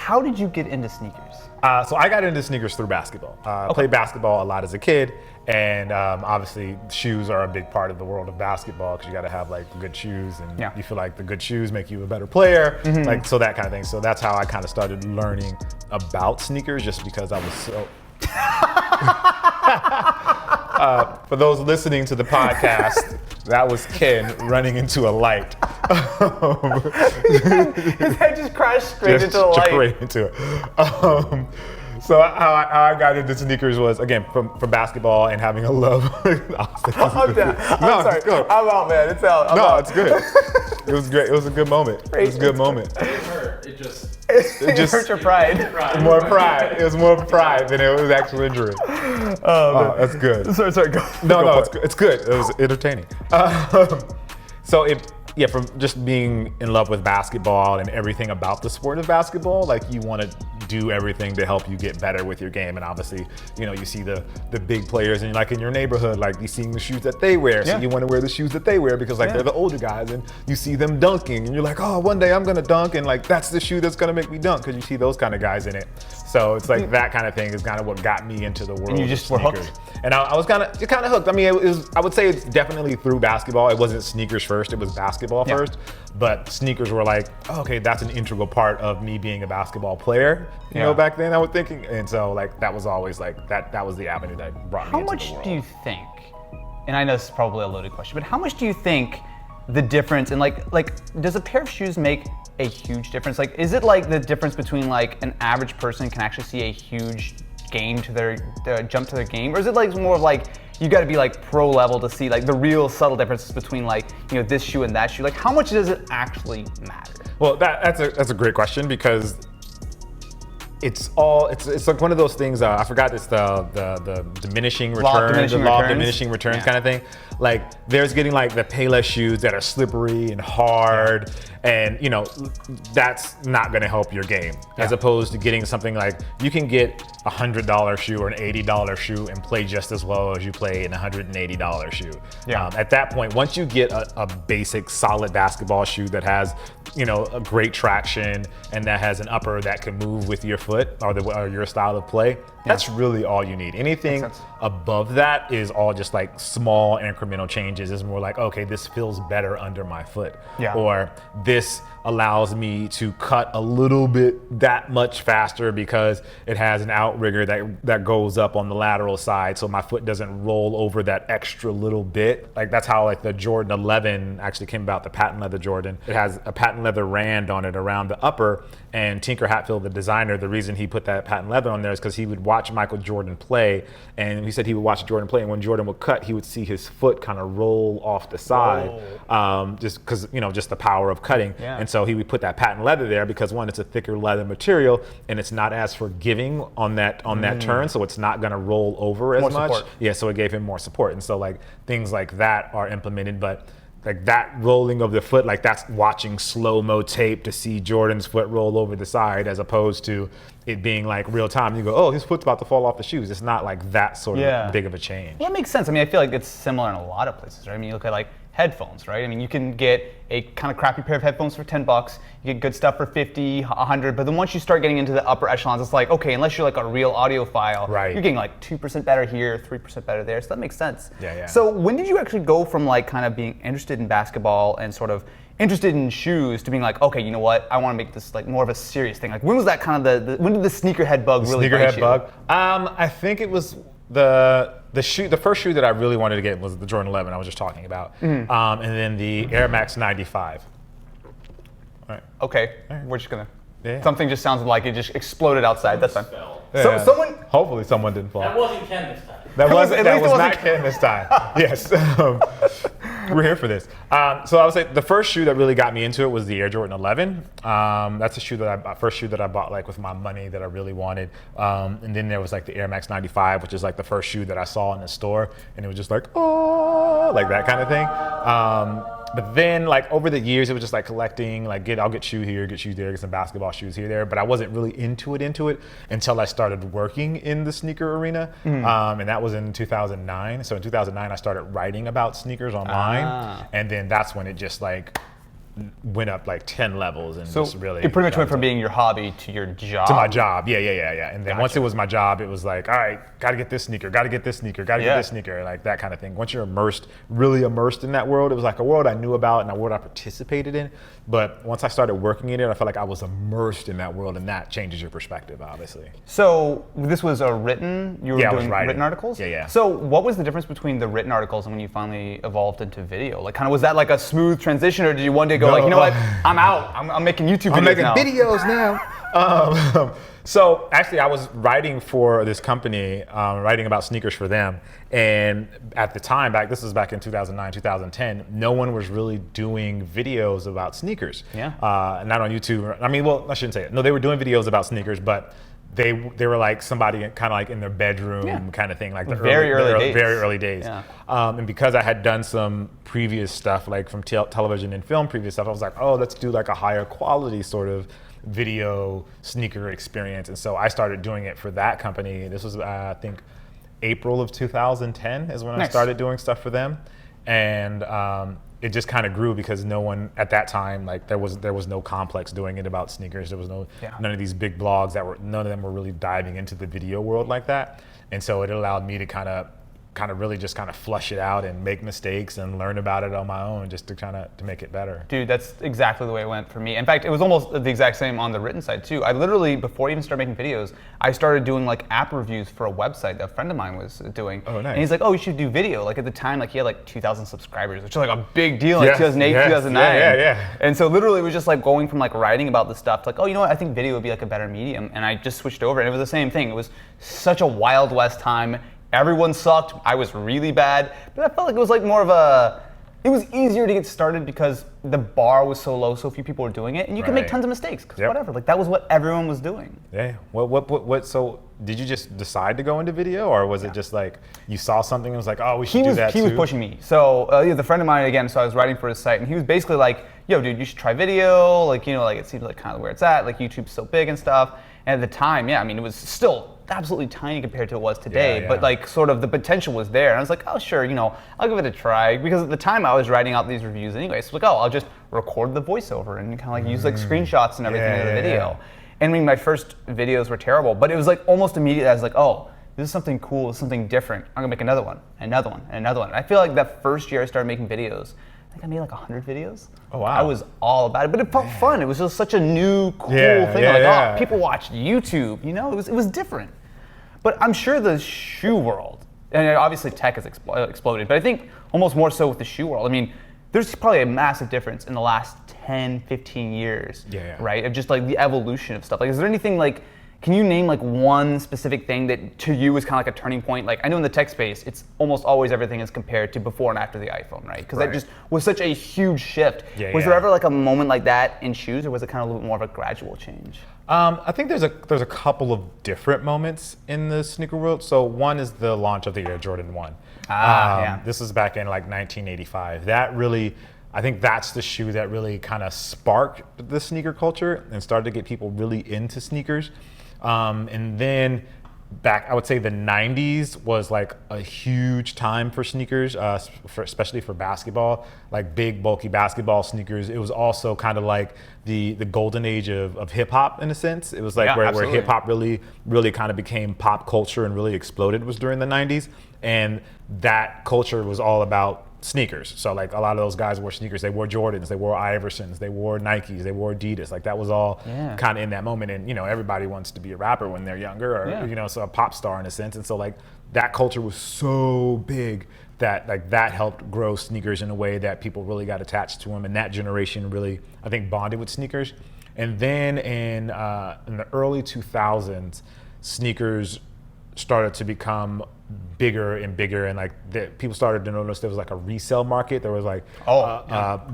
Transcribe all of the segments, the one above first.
how did you get into sneakers? So I got into sneakers through basketball. I played basketball a lot as a kid, and obviously shoes are a big part of the world of basketball because you got to have like good shoes, and you feel like the good shoes make you a better player, like so that kind of thing. So that's how I kind of started learning about sneakers, just because I was so. For those listening to the podcast, that was Ken running into a light. His head just crashed straight into the light. Straight into it. So how I got into sneakers was, again, from basketball and having a love. I'm done. I'm sorry. Go. I'm out, man. It's out. It's good. It was great. It was a good moment. It was a good moment. It didn't hurt. It just hurt your pride. More pride. It was more pride than it was actual injury. Oh, that's good. Sorry. Go. No, it's good. It was entertaining. From just being in love with basketball and everything about the sport of basketball, like you want to do everything to help you get better with your game. And obviously, you see the big players and like in your neighborhood, like you seeing the shoes that they wear. So you want to wear the shoes that they wear because like they're the older guys, and you see them dunking and you're like, oh, one day I'm going to dunk, and like that's the shoe that's going to make me dunk, because you see those kind of guys in it. So it's like that kind of thing is kind of what got me into the world. And you just were hooked. And I was kind of hooked. I mean, I would say it's definitely through basketball. It wasn't sneakers first, it was basketball first. But sneakers were like, oh, okay, that's an integral part of me being a basketball player, you know, back then I was thinking. And so like, that was always like, that was the avenue that brought me into the world. How much do you think, and I know this is probably a loaded question, but how much do you think the difference in like does a pair of shoes make a huge difference? Like, is it like the difference between like an average person can actually see a huge game to their jump to their game, or is it like more of like you got to be like pro level to see like the real subtle differences between like this shoe and that shoe? Like, how much does it actually matter? Well, that's a great question, because it's like one of those things. I forgot, it's the diminishing return, the law of diminishing returns kind of thing. Like, there's getting like the Payless shoes that are slippery and hard, and that's not going to help your game. As opposed to getting something like, you can get $100 shoe or an $80 shoe and play just as well as you play an $180 shoe. At that point, once you get a basic solid basketball shoe that has a great traction and that has an upper that can move with your foot or your style of play, that's really all you need. Anything above that is all just like small incremental changes. It's more like, okay, this feels better under my foot, or this allows me to cut a little bit that much faster because it has an outrigger that goes up on the lateral side, so my foot doesn't roll over that extra little bit. Like, that's how like the Jordan 11 actually came about, the patent leather Jordan. It has a patent leather rand on it around the upper, and Tinker Hatfield, the designer, the reason he put that patent leather on there is because he would watch Michael Jordan play, and he said he would watch Jordan play, and when Jordan would cut, he would see his foot kind of roll off the side, just because just the power of cutting. And so he would put that patent leather there because, one, it's a thicker leather material and it's not as forgiving on that turn, so it's not going to roll over as much. Support. So it gave him more support. And so like things like that are implemented, but like that rolling of the foot, like that's watching slow-mo tape to see Jordan's foot roll over the side, as opposed to it being like real time. You go, oh, his foot's about to fall off the shoes. It's not like that sort of big of a change. Well, that makes sense. I mean, I feel like it's similar in a lot of places, right? I mean, you look at like headphones, right? I mean, you can get a kind of crappy pair of headphones for $10. You get good stuff for 50, 100. But then once you start getting into the upper echelons, it's like, okay, unless you're like a real audiophile, you're getting like 2% better here, 3% better there. So that makes sense. So when did you actually go from like kind of being interested in basketball and sort of interested in shoes to being like, okay, you know what? I want to make this like more of a serious thing. Like, when was that kind of when did the sneakerhead bug really bite you? I think it was the first shoe that I really wanted to get was the Jordan 11 I was just talking about, and then the Air Max 95. All right. Okay, we're just gonna. Something just sounds like it just exploded outside. That's fine. So hopefully someone didn't fall. That wasn't Ken this time. That was not Ken this time. Yes. We're here for this. So I would say the first shoe that really got me into it was the Air Jordan 11. That's the first shoe that I bought like with my money that I really wanted. And then there was like the Air Max 95, which is like the first shoe that I saw in the store, and it was just like, oh, like that kind of thing. But then, like, over the years, it was just like collecting, like I'll get shoe here, get shoes there, get some basketball shoes here, there. But I wasn't really into it until I started working in the sneaker arena. And that was in 2009. So in 2009, I started writing about sneakers online. And then that's when it just like went up like 10 levels and So just really. it pretty much went from being your hobby to your job. To my job, yeah. And then once it was my job, it was like, all right, gotta get this sneaker, gotta get this sneaker, gotta get this sneaker, like that kind of thing. Once you're really immersed in that world, it was like a world I knew about and a world I participated in. But once I started working in it, I felt like I was immersed in that world, and that changes your perspective, obviously. So this was a written, you were doing written articles? Yeah. So what was the difference between the written articles and when you finally evolved into video? Like kind of, was that like a smooth transition, or did you one day go like, you know what, I'm out, I'm making YouTube videos I'm making now. videos now. So actually, I was writing for this company, writing about sneakers for them. And at the time, this was back in 2009, 2010, no one was really doing videos about sneakers. Yeah. Not on YouTube. I mean, well, I shouldn't say it. No, they were doing videos about sneakers, but they were like somebody kind of like in their bedroom kind of thing, like the very early days. Yeah. And because I had done some previous stuff, like from television and film previous stuff, I was like, oh, let's do like a higher quality sort of video sneaker experience. And so I started doing it for that company. This was, I think, April of 2010 is when I started doing stuff for them. And it just kind of grew because no one at that time, like there was no Complex doing it about sneakers. There was none of these big blogs none of them were really diving into the video world like that. And so it allowed me to kind of really just kind of flush it out and make mistakes and learn about it on my own, just to make it better. Dude, that's exactly the way it went for me. In fact, it was almost the exact same on the written side too. I literally, before I even started making videos, I started doing like app reviews for a website that a friend of mine was doing. Oh, nice. And he's like, oh, you should do video. Like at the time, like he had like 2,000 subscribers, which is like a big deal in 2008, 2009. Yeah. And so literally it was just like going from like writing about the stuff to like, oh, you know what, I think video would be like a better medium. And I just switched over and it was the same thing. It was such a Wild West time. Everyone sucked. I was really bad, but I felt like it was like more of it was easier to get started because the bar was so low, so few people were doing it, and you could make tons of mistakes, because whatever, like that was what everyone was doing. Yeah. What, so did you just decide to go into video, or was it just like you saw something and was like, oh, we should do that too? He was pushing me. So the friend of mine, again, so I was writing for his site, and he was basically like, yo, dude, you should try video, like, you know, like it seems like kind of where it's at, like YouTube's so big and stuff. And at the time, I mean, it was still absolutely tiny compared to what it was today, but like sort of the potential was there. And I was like, oh sure, you know, I'll give it a try, because at the time I was writing out these reviews anyway. So like, oh, I'll just record the voiceover and kind of like use like screenshots and everything in the video. And I mean, my first videos were terrible, but it was like almost immediately I was like, oh, this is something cool, this is something different. I'm gonna make another one, another one, and another one. And I feel like that first year I started making videos, I think I made like 100 videos. Oh wow! I was all about it, but it felt fun. It was just such a new, cool thing. Oh, people watch YouTube. You know, it was different. But I'm sure the shoe world, and obviously tech has exploded, but I think almost more so with the shoe world. I mean, there's probably a massive difference in the last 10, 15 years, right? Of just like the evolution of stuff. Like, is there anything like, can you name like one specific thing that to you is kind of like a turning point? Like I know in the tech space, it's almost always everything is compared to before and after the iPhone, right? Because that just was such a huge shift. Was there ever like a moment like that in shoes, or was it kind of a little bit more of a gradual change? I think there's a couple of different moments in the sneaker world. So one is the launch of the Air Jordan 1. This was back in like 1985. That really, I think that's the shoe that really kind of sparked the sneaker culture and started to get people really into sneakers. And then back, I would say the 90s was like a huge time for sneakers, especially for basketball, like big, bulky basketball sneakers. It was also kind of like the golden age of hip hop in a sense. It was like where hip hop really kind of became pop culture and really exploded was during the 90s. And that culture was all about sneakers. So like a lot of those guys wore sneakers. They wore Jordans, they wore Iversons, they wore Nikes, they wore Adidas. Like that was all kind of in that moment. And you know, everybody wants to be a rapper when they're younger, or you know, so a pop star in a sense. And so like that culture was so big that like that helped grow sneakers in a way that people really got attached to them. And that generation really, I think, bonded with sneakers. And then in the early 2000s, sneakers started to become bigger and bigger, and like people started to notice there was like a resale market. There was like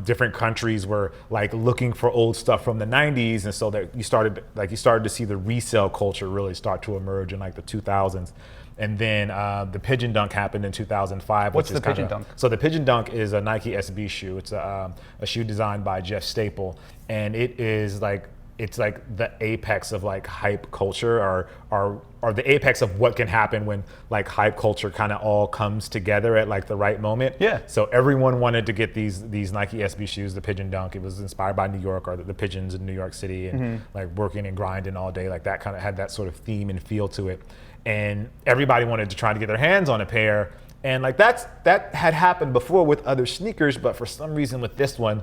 different countries were like looking for old stuff from the 90s, and so that you started to see the resale culture really start to emerge in like the 2000s. And then the Pigeon Dunk happened in 2005. What's the Pigeon Dunk? So the Pigeon Dunk is a Nike SB shoe. It's a shoe designed by Jeff Staple, and it is like it's like the apex of like hype culture, or the apex of what can happen when like hype culture kind of all comes together at like the right moment. Yeah. So everyone wanted to get these Nike SB shoes, the Pigeon Dunk. It was inspired by New York, or the pigeons in New York City, and like working and grinding all day, like that kind of had that sort of theme and feel to it. And everybody wanted to try to get their hands on a pair. And like that had happened before with other sneakers, but for some reason with this one,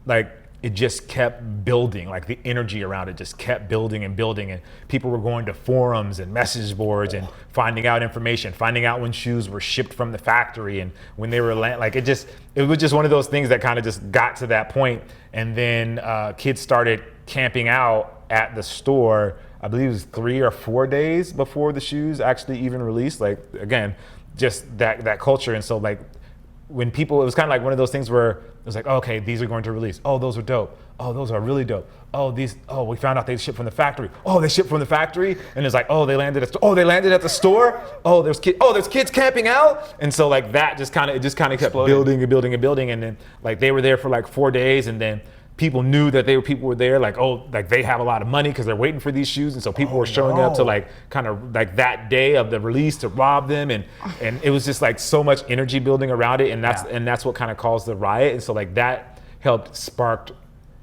like it just kept building, like the energy around it just kept building and building, and people were going to forums and message boards and finding out information, finding out when shoes were shipped from the factory and when they were like it was just one of those things that kind of just got to that point. And then kids started camping out at the store, I believe it was 3 or 4 days before the shoes actually even released. Like again, just that culture. And so like when people, it was kind of like one of those things where it was like, oh, okay, these are going to release. Oh, those are dope. Oh, those are really dope. Oh, we found out they shipped from the factory. Oh, they shipped from the factory. And it's like, oh, they landed at the store. Oh, there's kids camping out. And so like that just kind of kept building and building and building. And then like they were there for like 4 days, and then people knew that people were there, like, oh, like they have a lot of money because they're waiting for these shoes. And so people were showing up to like kind of like that day of the release to rob them. And it was just like so much energy building around it. And that's what kind of caused the riot. And so like that helped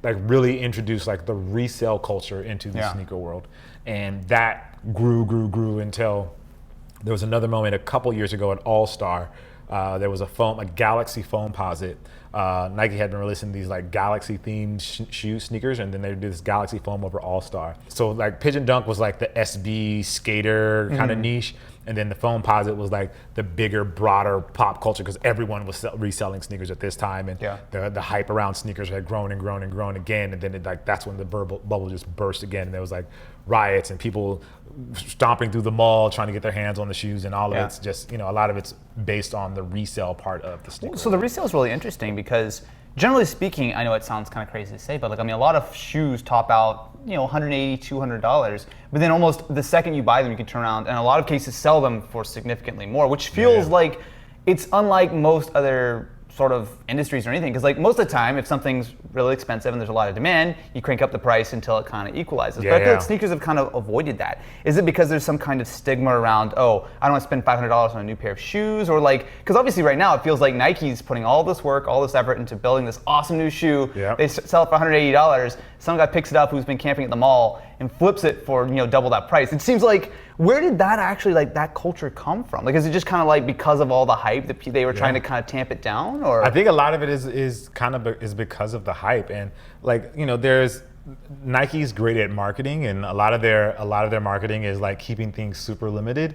really introduce like the resale culture into the sneaker world. And that grew until there was another moment a couple years ago at All Star. There was a Galaxy Foamposite. Nike had been releasing these like Galaxy themed sneakers, and then they did this Galaxy Foam over All Star. So like Pigeon Dunk was like the SB skater kind of niche, and then the Foamposite was like the bigger, broader pop culture because everyone was reselling sneakers at this time, and the hype around sneakers had grown and grown and grown again, and then that's when the bubble just burst again, and there was like riots and people stomping through the mall trying to get their hands on the shoes, and all of it's just, a lot of it's based on the resale part of the sneaker. So the resale is really interesting because generally speaking, I know it sounds kind of crazy to say, but like, I mean, a lot of shoes top out, $180, $200, but then almost the second you buy them, you can turn around and in a lot of cases sell them for significantly more, which feels like it's unlike most other sort of industries or anything, because like most of the time if something's really expensive and there's a lot of demand, you crank up the price until it kind of equalizes. But I feel like sneakers have kind of avoided that. Is it because there's some kind of stigma around, oh, I don't want to spend $500 on a new pair of shoes, or like, because obviously right now it feels like Nike's putting all this work, all this effort into building this awesome new shoe. They sell it for $180. Some guy picks it up who's been camping at the mall and flips it for double that price. It seems like, where did that actually, like, that culture come from? Like, is it just kind of like because of all the hype that they were trying to kind of tamp it down, or? I think a lot of it is because of the hype, and like, there's Nike's great at marketing, and a lot of their marketing is like keeping things super limited.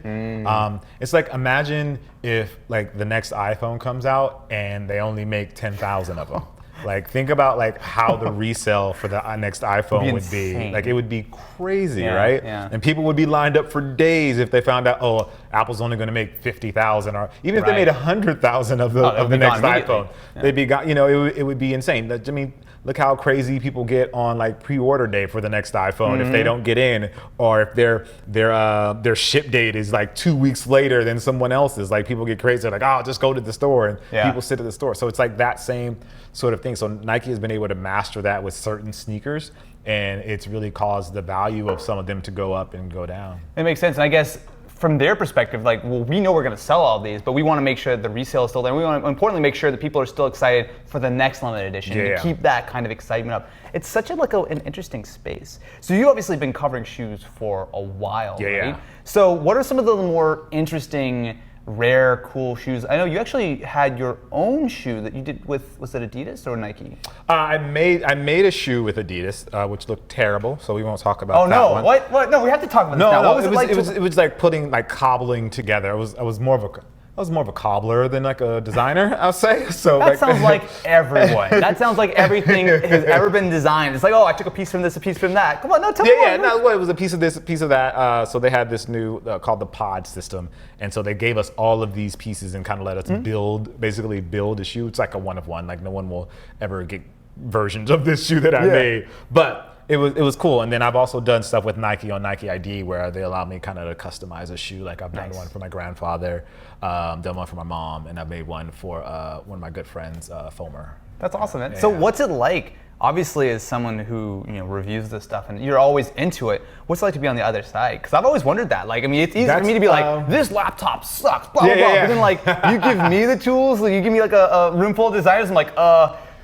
It's like, imagine if like the next iPhone comes out and they only make 10,000 of them. Like, think about like how the resale for the next iPhone would be. Like, it would be crazy, right? And people would be lined up for days if they found out, oh, Apple's only going to make 50,000, or even if they made 100,000 of the next iPhone, they'd be gone. It would be insane. I mean, look how crazy people get on like pre-order day for the next iPhone if they don't get in, or if their ship date is like 2 weeks later than someone else's. Like, people get crazy. They're like, oh, just go to the store, and people sit at the store. So it's like that same sort of thing. So Nike has been able to master that with certain sneakers, and it's really caused the value of some of them to go up and go down. It makes sense. And I guess from their perspective, like, well, we know we're going to sell all these, but we want to make sure that the resale is still there. We want to, importantly, make sure that people are still excited for the next limited edition to keep that kind of excitement up. It's such an interesting space. So you've obviously been covering shoes for a while, right? So what are some of the more interesting, rare, cool shoes? I know you actually had your own shoe that you did with, was it Adidas or Nike? I made a shoe with Adidas, which looked terrible, so we won't talk about that one. What? No, we have to talk about this now. What was it like? It was like cobbling together. I was more of a cobbler than like a designer, I'll say. So that sounds like everyone. That sounds like everything has ever been designed. It's like, oh, I took a piece from this, a piece from that. Come on, no, tell me. It was a piece of this, a piece of that. So they had this new called the pod system, and so they gave us all of these pieces and kind of let us basically build a shoe. It's like a one of one. Like, no one will ever get versions of this shoe that I made, but it was cool. And then I've also done stuff with Nike on Nike ID where they allow me kind of to customize a shoe. Like, I've done one for my grandfather, done one for my mom, and I made one for one of my good friends, Foamer. That's awesome, man. So what's it like obviously as someone who reviews this stuff and you're always into it, what's it like to be on the other side? Because I've always wondered that. Like, I mean, it's easy for me to be like, this laptop sucks, blah blah blah. But then like, you give me the tools, like, you give me like a room full of designers. I'm like,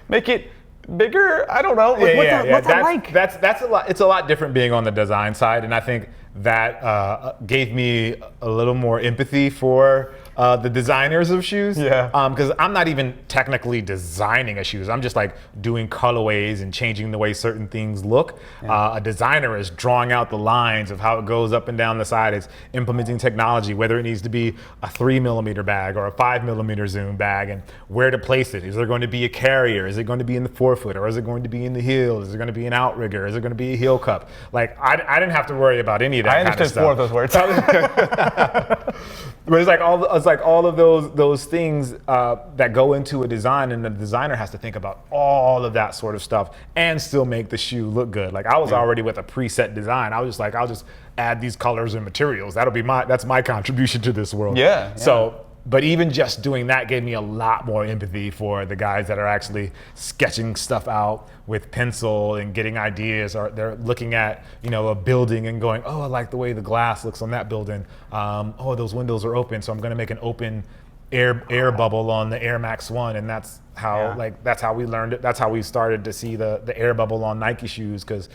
make it bigger. I don't know. Like, what's that like? That's a lot. It's a lot different being on the design side, and I think that gave me a little more empathy for the designers of shoes. Yeah. Because I'm not even technically designing a shoes. I'm just like doing colorways and changing the way certain things look. A designer is drawing out the lines of how it goes up and down the side. It's implementing technology, whether it needs to be a 3mm bag or a 5mm zoom bag, and where to place it. Is there going to be a carrier? Is it going to be in the forefoot, or is it going to be in the heel? Is it going to be an outrigger? Is it going to be a heel cup? Like, I didn't have to worry about any of that. I understood four of those words. But it's like all of those things that go into a design, and the designer has to think about all of that sort of stuff and still make the shoe look good. Like, I was already with a preset design. I was just like, I'll just add these colors and materials. That's my contribution to this world. Yeah. So. But even just doing that gave me a lot more empathy for the guys that are actually sketching stuff out with pencil and getting ideas, or they're looking at, a building and going, oh, I like the way the glass looks on that building. Oh, those windows are open, so I'm going to make an open air bubble on the Air Max 1, and that's how that's how we learned it. That's how we started to see the air bubble on Nike shoes, because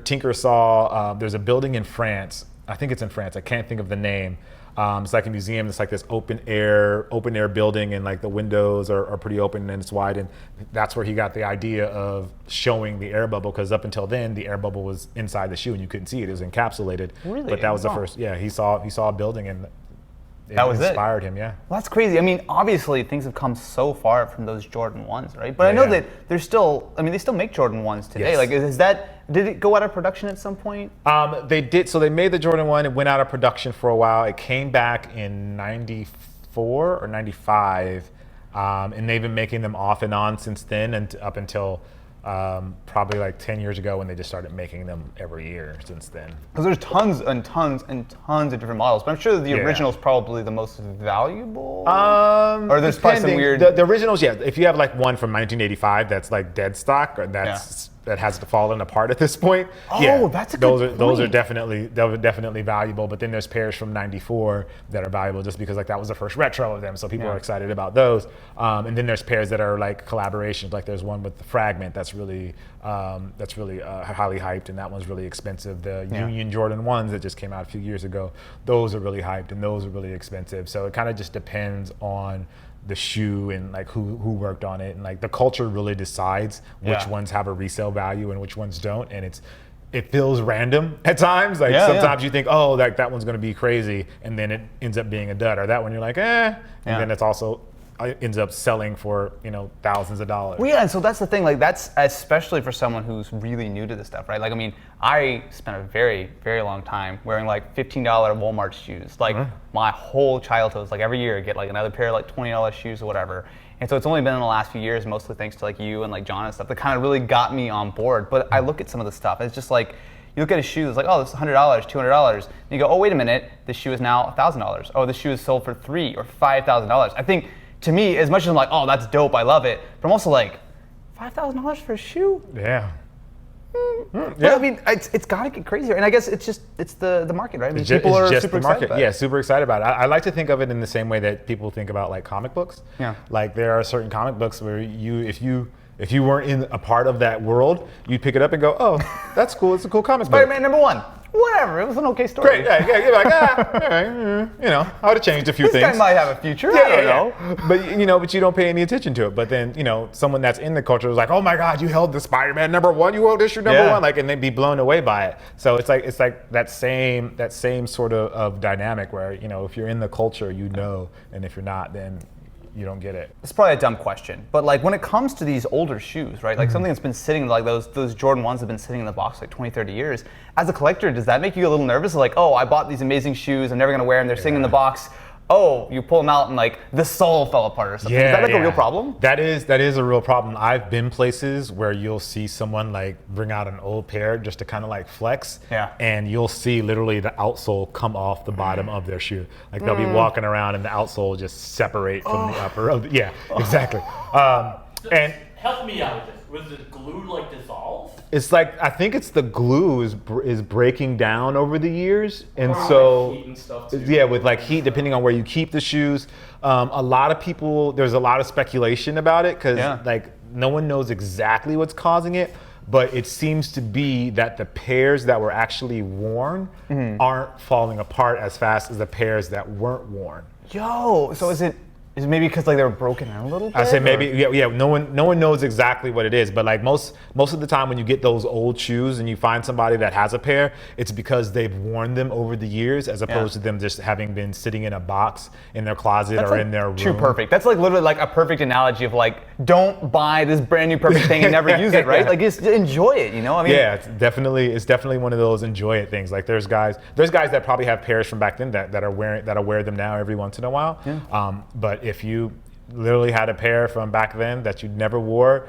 Tinker saw there's a building in France. I think it's in France. I can't think of the name. It's like a museum. It's like this open air building, and like the windows are pretty open and it's wide, and that's where he got the idea of showing the air bubble, because up until then the air bubble was inside the shoe and you couldn't see it. It was encapsulated. Really? But that was the first. Yeah, he saw a building and that was inspired him. Yeah. Well, that's crazy. I mean, obviously things have come so far from those Jordan 1s, right? But I know that they're still. I mean, they still make Jordan 1s today. Yes. Like, did it go out of production at some point? They did. So they made the Jordan 1. It went out of production for a while. It came back in '94 or '95, and they've been making them off and on since then, and up until probably like 10 years ago, when they just started making them every year since then. Because there's tons and tons and tons of different models, but I'm sure that the original is probably the most valuable. Or there's probably some weird. The originals, yeah. If you have like one from 1985 that's like dead stock, or that has fallen apart at this point. Oh, that's a good point. Those are definitely valuable. But then there's pairs from '94 that are valuable just because like that was the first retro of them, so people are excited about those. And then there's pairs that are like collaborations. Like there's one with the Fragment that's really highly hyped, and that one's really expensive. The Union Jordan 1s that just came out a few years ago, those are really hyped and those are really expensive. So it kind of just depends on the shoe and like who worked on it, and like the culture really decides which ones have a resale value and which ones don't, and it feels random at times. Like sometimes you think, oh, like that one's gonna be crazy, and then it ends up being a dud, or that one you're like, and then it's also ends up selling for thousands of dollars. Well, yeah, and so that's the thing. Like that's especially for someone who's really new to this stuff, right? Like, I mean, I spent a very, very long time wearing like $15 Walmart shoes, like my whole childhood. Like every year, I get like another pair of like $20 shoes or whatever. And so it's only been in the last few years, mostly thanks to like you and like John and stuff, that kind of really got me on board. But I look at some of the stuff, it's just like, you look at a shoe, it's like, oh, this is $100, $200. And you go, oh, wait a minute, this shoe is now $1,000. Oh, this shoe is sold for $3,000 or $5,000. I think, to me, as much as I'm like, oh, that's dope, I love it, but I'm also like, $5,000 for a shoe? Yeah. But I mean, it's got to get crazier, and I guess it's the market, right? I mean, people are super excited about it. Yeah, super excited about it. I like to think of it in the same way that people think about like comic books. Yeah. Like there are certain comic books where if you weren't in a part of that world, you'd pick it up and go, oh, that's cool. It's a cool comic book. Spider-Man #1. Whatever, it was an okay story. Great, yeah, you're like, all right, I would have changed a few things. This guy might have a future, I don't know. But you don't pay any attention to it. But then, someone that's in the culture is like, oh my God, you held the Spider-Man #1, you held issue #1, like, and they'd be blown away by it. So it's like that same sort of dynamic where, if you're in the culture, and if you're not, then you don't get it. It's probably a dumb question, but like when it comes to these older shoes, right? Like something that's been sitting, like those Jordan 1s have been sitting in the box like 20, 30 years. As a collector, does that make you a little nervous? Like, oh, I bought these amazing shoes, I'm never gonna wear them, they're sitting in the box. Oh, you pull them out and like the sole fell apart or something. Is that like a real problem? That is a real problem. I've been places where you'll see someone like bring out an old pair just to kind of like flex. Yeah. And you'll see literally the outsole come off the bottom of their shoe. Like they'll be walking around and the outsole will just separate from the upper of the, exactly. And help me out with this. Was the glue like dissolved? It's like, I think it's the glue is breaking down over the years, and Or so like heat and stuff too. yeah, with like heat, depending on where you keep the shoes. A lot of people, there's a lot of speculation about it because like no one knows exactly what's causing it, but it seems to be that the pairs that were actually worn aren't falling apart as fast as the pairs that weren't worn. Yo, so is it maybe because like they were broken in a little bit? I say maybe, yeah. No one knows exactly what it is, but like most of the time when you get those old shoes and you find somebody that has a pair, it's because they've worn them over the years, as opposed to them just having been sitting in a box in their closet or in their room. Too perfect. That's like literally like a perfect analogy of like, don't buy this brand new perfect thing and never use it, right? Like just enjoy it, you know? I mean, yeah, it's definitely one of those enjoy it things. Like there's guys that probably have pairs from back then that'll wear them now every once in a while. Yeah. But if you literally had a pair from back then that you never wore,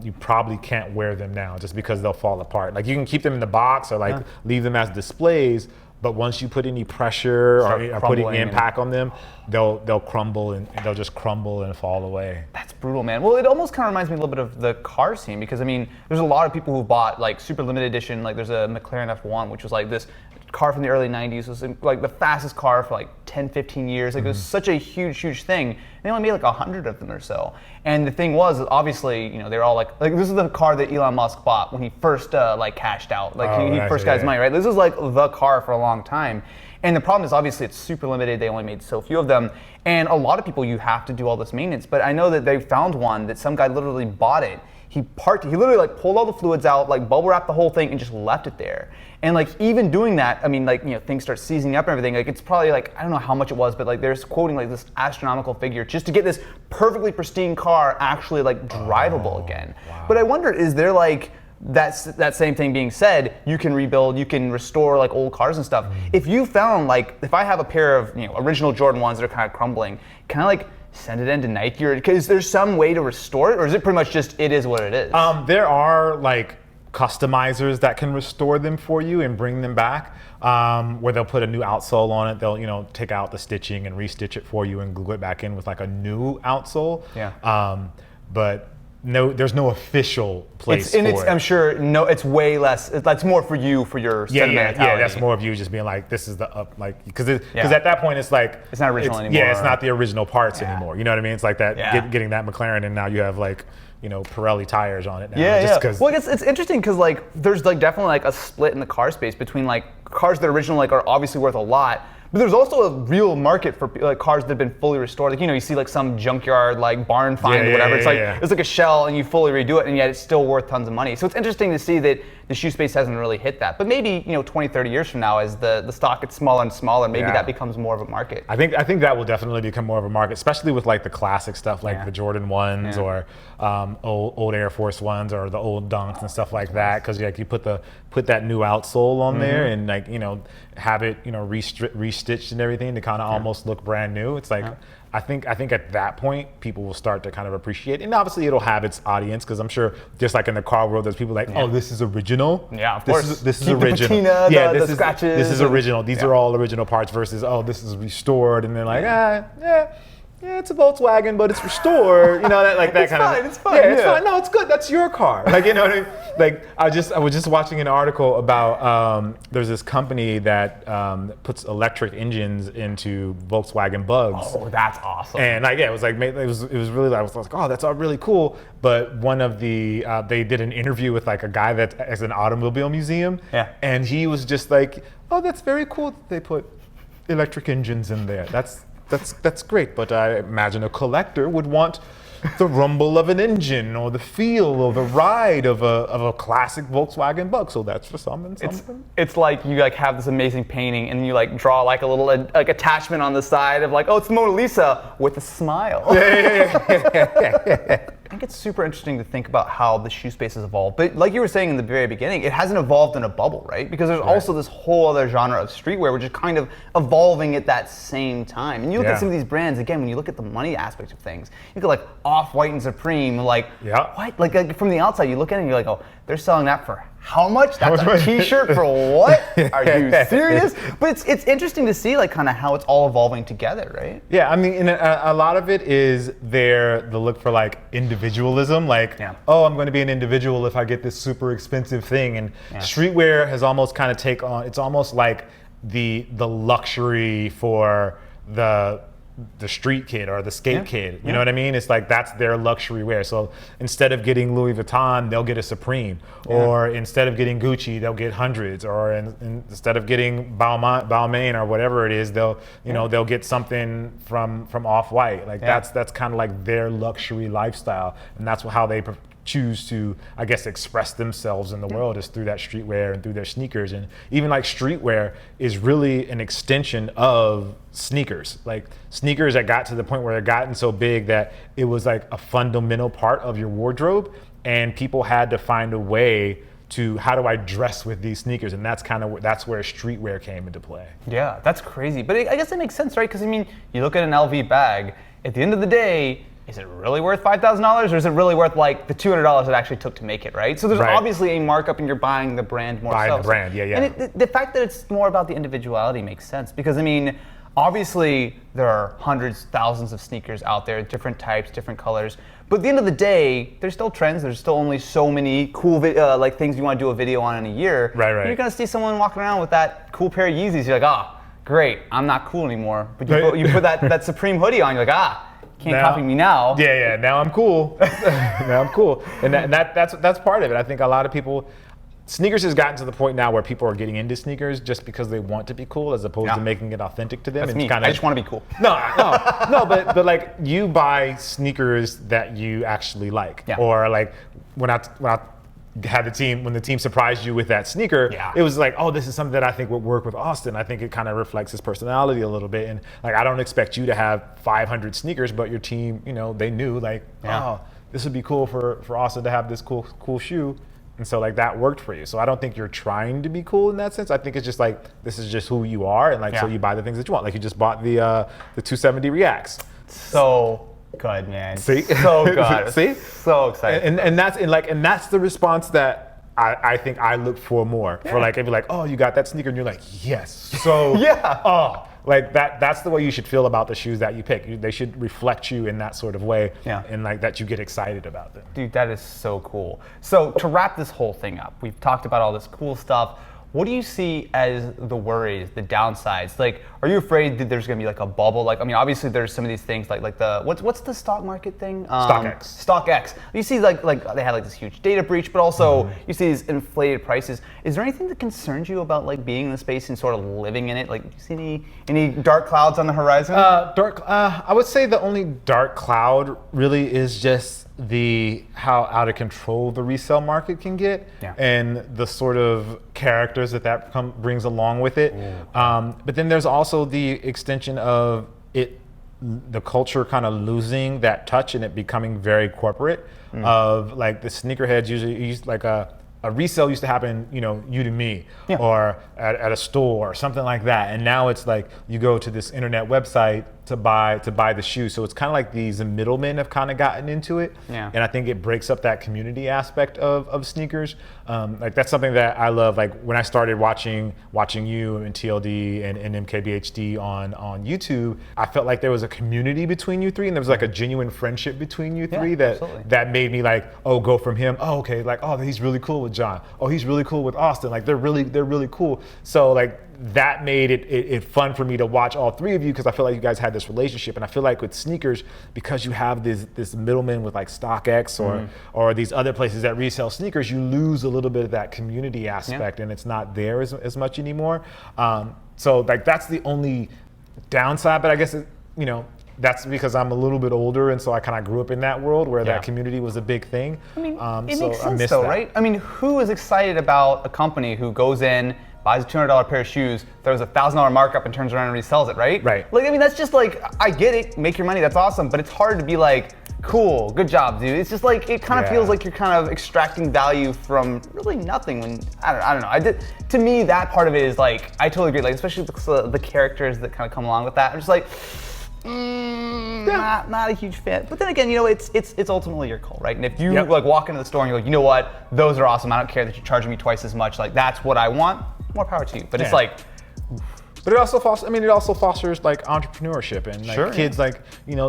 you probably can't wear them now just because they'll fall apart. Like you can keep them in the box or like leave them as displays, but once you put any pressure or put any impact on them, they'll crumble and they'll just crumble and fall away. That's brutal, man. Well, it almost kind of reminds me a little bit of the car scene, because I mean, there's a lot of people who bought like super limited edition. Like there's a McLaren F1, which was like this car from the early 90s. It was like the fastest car for like 10, 15 years. Like it was such a huge thing. They only made like 100 of them or so. And the thing was, obviously, you know, they're all like this is the car that Elon Musk bought when he first like cashed out. Like he first got his money, right? This is like the car for a long time. And the problem is, obviously, it's super limited. They only made so few of them. And a lot of people, you have to do all this maintenance. But I know that they found one that some guy literally bought it. He literally like pulled all the fluids out, like bubble wrapped the whole thing and just left it there. And like even doing that, I mean, like, you know, things start seizing up and everything. Like it's probably like, I don't know how much it was, but like they're quoting like this astronomical figure just to get this perfectly pristine car actually like drivable again. Wow. But I wonder, is there like, that same thing being said, you can rebuild, you can restore like old cars and stuff. If you found like, if I have a pair of, you know, original Jordan 1s that are kind of crumbling, can I like send it into Nike, or is there some way to restore it, or is it pretty much just it is what it is? There are like customizers that can restore them for you and bring them back, where they'll put a new outsole on it. They'll, you know, take out the stitching and restitch it for you and glue it back in with like a new outsole. Yeah. But no, there's no official place for it. I'm sure it's way less. That's more for you, for your sentimentality. Yeah, that's more of you just being like, this is the up, like, because at that point it's like it's not original anymore. Yeah, it's not the original parts anymore. You know what I mean? It's like that getting that McLaren, and now you have like, you know, Pirelli tires on it now. Well, it's interesting because like there's like definitely like a split in the car space between like cars that originally like are obviously worth a lot. But there's also a real market for like cars that have been fully restored. Like, you know, you see like some junkyard like barn find or whatever. It's like a shell and you fully redo it, and yet it's still worth tons of money. So it's interesting to see that the shoe space hasn't really hit that. But maybe, you know, 20, 30 years from now, as the stock gets smaller and smaller, maybe that becomes more of a market. I think that will definitely become more of a market, especially with like the classic stuff, like the Jordan 1s or old Air Force 1s or the old Dunks and stuff like that. Because like you put that new outsole on there and like, you know, have it, you know, restitched and everything to kind of almost look brand new. It's like I think at that point people will start to kind of appreciate it. And obviously it'll have its audience, because I'm sure just like in the car world there's people like, oh, this is original. Yeah, of course. This is original. The patina, the scratches. This is original. These are all original parts versus, oh, this is restored, and they're like, yeah, it's a Volkswagen, but it's restored. You know, that kind of. It's fine. Yeah, it's fine. No, it's good. That's your car. Like, you know what I mean? Like, I was just watching an article about there's this company that puts electric engines into Volkswagen Bugs. Oh, that's awesome. And like, it was really, I was like, oh, that's all really cool. But one of the they did an interview with like a guy that has an automobile museum. Yeah. And he was just like, oh, that's very cool that they put electric engines in there. That's great, but I imagine a collector would want the rumble of an engine or the feel or the ride of a classic Volkswagen Bug. So that's for some and some. It's like you like have this amazing painting and you like draw like a little like attachment on the side of like, oh, it's the Mona Lisa with a smile. I think it's super interesting to think about how the shoe space has evolved. But like you were saying in the very beginning, it hasn't evolved in a bubble, right? Because there's also this whole other genre of streetwear, which is kind of evolving at that same time. And you look at some of these brands, again, when you look at the money aspect of things, you look at like Off-White and Supreme, like, what? Like from the outside, you look at it and you're like, oh, they're selling that for how much? That's a t-shirt for what? Are you serious? But it's interesting to see like kind of how it's all evolving together, right? Yeah, I mean, a lot of it is the look for like individualism, like, oh, I'm going to be an individual if I get this super expensive thing. And streetwear has almost kind of it's almost like the luxury for the street kid or the skate kid, you know what I mean? It's like that's their luxury wear. So instead of getting Louis Vuitton, they'll get a Supreme, or instead of getting Gucci, they'll get hundreds, or instead of getting Balmain or whatever it is, they'll they'll get something from Off-White. Like that's kind of like their luxury lifestyle, and that's how they choose to, I guess, express themselves in the world is through that streetwear and through their sneakers. And even like streetwear is really an extension of sneakers. Like sneakers that got to the point where they're gotten so big that it was like a fundamental part of your wardrobe, and people had to find a way to, how do I dress with these sneakers? And that's where streetwear came into play. Yeah, that's crazy. But I guess it makes sense, right? Because I mean, you look at an LV bag, at the end of the day, is it really worth $5,000, or is it really worth like the $200 it actually took to make it, right? So there's obviously a markup, and you're buying the brand more. Buying the brand, yeah. And the fact that it's more about the individuality makes sense, because I mean, obviously there are hundreds, thousands of sneakers out there, different types, different colors. But at the end of the day, there's still trends. There's still only so many cool like things you want to do a video on in a year. Right. And you're gonna see someone walking around with that cool pair of Yeezys. You're like, great, I'm not cool anymore. But you put that Supreme hoodie on. You're like, can't copy me now. Yeah, now I'm cool. Now I'm cool. And that's part of it. I think a lot of people, sneakers has gotten to the point now where people are getting into sneakers just because they want to be cool, as opposed to making it authentic to them. That's me. I just want to be cool. No, but like you buy sneakers that you actually like. Yeah. Or like when I had when the team surprised you with that sneaker, it was like, oh, this is something that I think would work with Austin. I think it kind of reflects his personality a little bit. And like, I don't expect you to have 500 sneakers, but your team, they knew like, oh, this would be cool for Austin to have this cool shoe. And so like that worked for you. So I don't think you're trying to be cool in that sense. I think it's just like, this is just who you are. And like, so you buy the things that you want. Like you just bought the 270 Reacts. So good, man. See? So good. See? So excited. And that's the response that I think I look for more. For like, if you're like, oh, you got that sneaker, and you're like, yes. So like that's the way you should feel about the shoes that you pick. They should reflect you in that sort of way, and like that you get excited about them. Dude, that is so cool. So to wrap this whole thing up, we've talked about all this cool stuff. What do you see as the worries, the downsides? Like, are you afraid that there's gonna be like a bubble? Like, I mean, obviously there's some of these things like the what's the stock market thing? StockX. StockX. You see like they had like this huge data breach, but also you see these inflated prices. Is there anything that concerns you about like being in the space and sort of living in it? Like, do you see any dark clouds on the horizon? I would say the only dark cloud really is just how out of control the resale market can get, and the sort of characters that brings along with it. But then there's also the extension of the culture kind of losing that touch and it becoming very corporate. Of like the sneakerheads usually use like a resale used to happen, you to me, or at a store or something like that. And now it's like you go to this internet website to buy the shoe. So it's kind of like these middlemen have kind of gotten into it. And I think it breaks up that community aspect of sneakers. Like that's something that I love. Like when I started watching you and TLD and MKBHD on YouTube, I felt like there was a community between you three, and there was like a genuine friendship between you three that made me like, oh, go from him. Oh, okay. Like, oh, he's really cool with John. Oh, he's really cool with Austin. Like they're really cool. So like that made it fun for me to watch all three of you, because I feel like you guys had this relationship. And I feel like with sneakers, because you have this middleman with like StockX or these other places that resell sneakers, you lose a little bit of that community aspect, and it's not there as much anymore. So like that's the only downside, but I guess that's because I'm a little bit older, and so I kind of grew up in that world where that community was a big thing. I mean, it makes sense though, right? I mean, who is excited about a company who goes in, buys a $200 pair of shoes, throws a $1,000 markup, and turns around and resells it, right? Right. Like, I mean, that's just like, I get it, make your money, that's awesome, but it's hard to be like, cool, good job, dude. It's just like, it kind of feels like you're kind of extracting value from really nothing when, I don't know. To me, that part of it is like, I totally agree, like, especially the characters that kind of come along with that. I'm just like, not a huge fan. But then again, it's ultimately your call, right? And if you like walk into the store and you're like, you know what, those are awesome. I don't care that you're charging me twice as much. Like that's what I want. More power to you. But it's like. But it also fosters like entrepreneurship and like kids like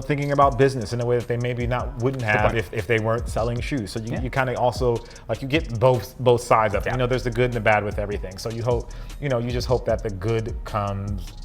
thinking about business in a way that they maybe wouldn't have if they weren't selling shoes. So you kind of also like you get both sides of it. There's the good and the bad with everything. So you hope you just hope that the good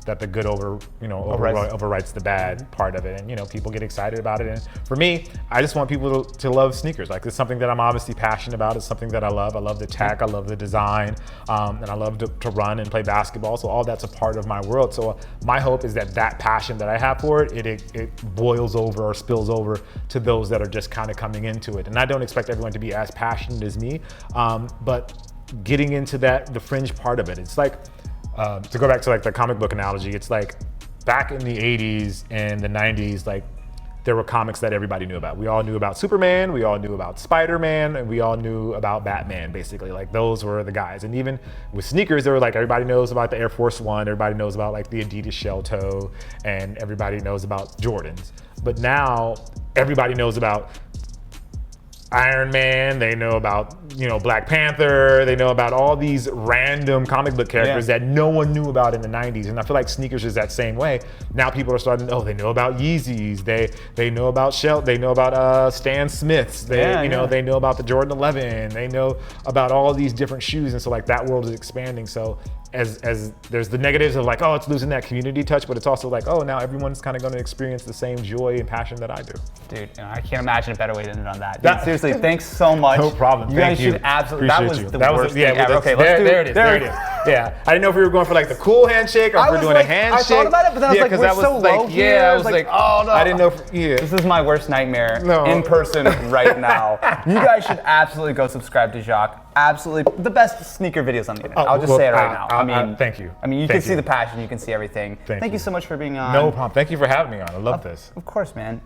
overwrites the bad part of it, and people get excited about it. And for me, I just want people to love sneakers. Like it's something that I'm obviously passionate about. It's something that I love. I love the tech. I love the design, and I love to run and play basketball. So all that's a part of my world. So my hope is that passion that I have for it boils over or spills over to those that are just kind of coming into it. And I don't expect everyone to be as passionate as me, but getting into the fringe part of it. It's like, to go back to like the comic book analogy, it's like back in the 80s and the 90s, like there were comics that everybody knew about. We all knew about Superman, we all knew about Spider-Man, and we all knew about Batman, basically. Like those were the guys. And even with sneakers, they were like, everybody knows about the Air Force One, everybody knows about like the Adidas shell toe, and everybody knows about Jordans. But now everybody knows about Iron Man, they know about Black Panther, they know about all these random comic book characters that no one knew about in the 90s. And I feel like sneakers is that same way. Now people are starting they know about Yeezys, they know about they know about Stan Smiths, they know about the Jordan 11, they know about all these different shoes. And so like that world is expanding. So as there's the negatives of like, oh, it's losing that community touch, but it's also like, oh, now everyone's kind of going to experience the same joy and passion that I do. Dude, I can't imagine a better way to end on that. Dude, seriously, thanks so much. No problem. You guys should absolutely. That was the worst thing ever. Okay, there it is. Yeah, I didn't know if we were going for like the cool handshake or if we're doing a handshake. I thought about it, but then I was like, we're so low here. I was like, oh no. I didn't know. This is my worst nightmare in person right now. You guys should absolutely go subscribe to Jacques. Absolutely the best sneaker videos on the internet. I'll just say it right now. I mean, thank you. I mean, you can see the passion. You can see everything. Thank you so much for being on. No problem. Thank you for having me on. I love this. Of course, man.